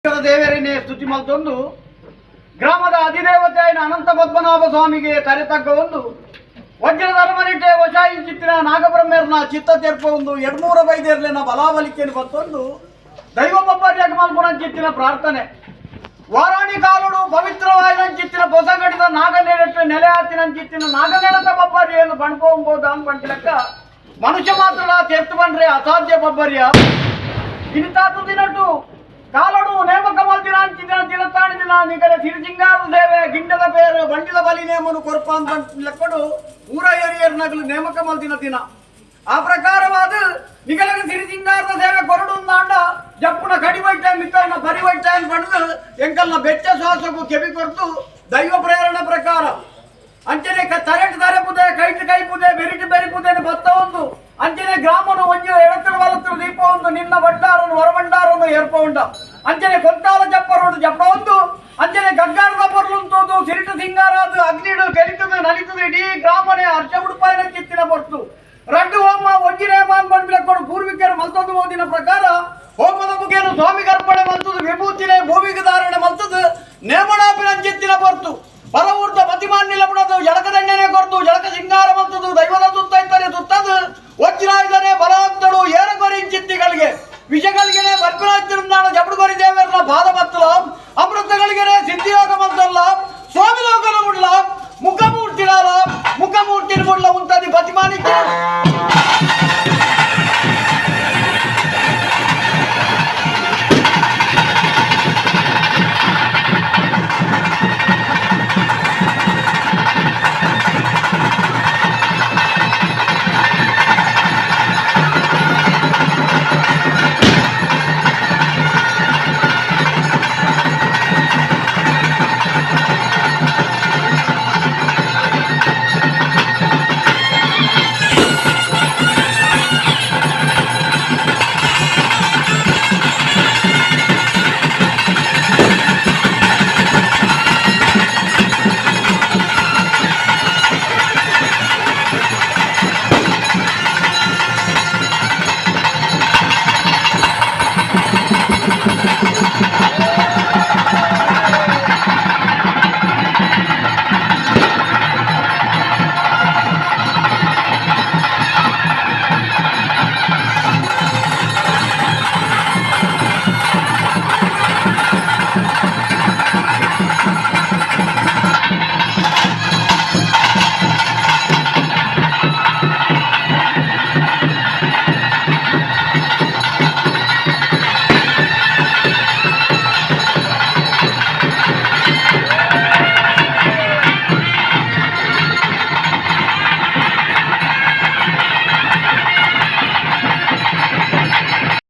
ದೇವರನ್ನೇ ಸ್ತುತಿ ಮಲ್ತೊಂದು ಗ್ರಾಮದ ಅಧಿದೇವತೆ ಆಯ್ನ ಅನಂತ ಪದ್ಮನಾಭ ಸ್ವಾಮಿಗೆ ಕರೆತಕ್ಕ ಒಂದು ವಜ್ರದ ಅರಮನಿಟ್ಟೆ ವಶಾಯಿಂಚಿತ್ತಿನ ನಾಗಬ್ರಹ್ಮೇರ್ನ ಚಿತ್ತ ತೆರ್ಪ ಒಂದು 200 ಬೈದೇರ್ಲಿನ ಬಲಾಬಲಿಕೆಯನ್ನು ಬತ್ತೊಂದು ದೈವ ಬಬ್ಬರ್ಯಾಗ ಮಲ್ಪುನಂಚಿತ್ತಿನ ಪ್ರಾರ್ಥನೆ ವಾರಾಣಿ ಕಾಲುಡು ಪವಿತ್ರವಾಯಿನಂಚಿತ್ತಿನ ಹೊಸಗಡಿದ ನಾಗನೆಡಟ್ಟು ನೆಲೆ ಹಾತಿನಂಚಿತ್ತಿನ ನಾಗನೆಡತ ಬಬ್ಬರಿಯನ್ನು ಬಣ್ಕೋಂಬೋದು ಅಂತ ಬಂಟ್ಲೆಕ್ಕ ಮನುಷ್ಯ ಮಾತ್ರ ತೆರ್ತು ಬಂದ್ರೆ ಅಸಾಧ್ಯ ಬಬ್ಬರ್ಯ ಇನಿತಾತು ದಿನಟ್ಟು ಕಾಲಡು ನೇಮಕ ಮಲ್ತಿನ ಅಂಚಿನ ದಿನತಾಣಿ ದಿನ ನಿಗರೆ ಸಿರಿಸಿಂಗಾರ ಸೇವೆ ಗಿಂಡದ ಪೇರು ಬಂಡಿದ ಬಲಿ ನೇಮನು ಕೊರಪ ಅಂತ ಲೆಕ್ಕಡು ಊರ ಹಿರಿಯರ್ ನಗಲು ನೇಮಕ ಮಲ್ತಿನ ದಿನ ಆ ಪ್ರಕಾರವಾದ ನಿಗಲಿಗೆ ಸಿರಿಸಿಂಗಾರದ ಸೇವೆ ಕೊರಡು ಅಂಡ ಜಪ್ಪುನ ಕಡಿವೈಟ ಮಿತ್ತನ ಪರಿವೈಟ ಅಂತ ಬಂದು ಎಂಕಲ್ನ ಬೆಚ್ಚ ಶ್ವಾಸಕ್ಕೂ ಕೆಬಿ ಕೊರತು ದೈವ ಪ್ರೇರಣ ಪ್ರಕಾರ ಅಂಚನೆ ತರೆಟ್ ತರೆಪುದೆ ಕೈಟ್ ಕೈಪುದೆ ಬೆರಿಟಿ ಬೆರಿಪುದೆ ಭತ್ತ ಒಂದು ಅಂಚನೆ ಗ್ರಾಮನು ಒಂಜು ಎಡತರು ವಲತರು ದೀಪ ಒಂದು ನಿನ್ನ ಭಂಡಾರನು ಹೊರಭಂಡಾರನು ಏರ್ಪ ಉಂಡ ಅಂಚನೆ ಕೊಂತಾಲ ಜಪ್ಪರೋಡು ಜಪ್ಪ ಒಂದು ಅಂಚನೆ ಗಗ್ಗಾರದ ಬರ್ಲುಂತೋದು ಸಿರಿಟ ಸಿಂಗಾರಾದು ಅಗ್ನಿಡು ಕೆಲಿತದು ನಲಿತದು ಇಡೀ ಗ್ರಾಮನೇ ಹರ್ಷ ಉಡುಪಾಯಿನ ಕಿತ್ತಿನ ಬರ್ತು ರಡ್ಡು ಹೋಮ ಒಂಜಿನೇ ಮಾನ್ ಬಂದ್ಬಿಡಕ್ಕೊಡು ಪೂರ್ವಿಕರು ಮಲ್ತೊಂದು ಓದಿನ ಪ್ರಕಾರ ಹೋಮದ ಮುಖೇನು ಸ್ವಾಮಿಗೆ ಅರ್ಪಣೆ ಮಲ್ತದು ವಿಭೂತಿನೇ ಭೂಮಿಗೆ ಧಾರಣೆ ಮಲ್ತದು ನೇಮಣಾಪಿನ ಚಿತ್ತಿನ ಬರ್ತು ಪರವೂರ್ತ ಪತಿಮಾನ್ಯ ಬಿಡೋದು ಜಳಕದಂಡನೆ ಕೊರ್ತು ಜಳಕ ಸಿಂಗಾರ ಮಲ್ತದು ದೈವದ ಸುತ್ತ ಇದ್ದರೆ ಸುತ್ತದು ವಜ್ರಾಯುಧನೆ ಬಲವಂತಡು ಏರಗೊರಿ ಚಿತ್ತಿಗಳಿಗೆ ವಿಷಗಳಿಗೆ ಬರ್ಪಿನ ಜಬುಡುಗೊರಿ ದೇವರನ್ನ ಪಾದ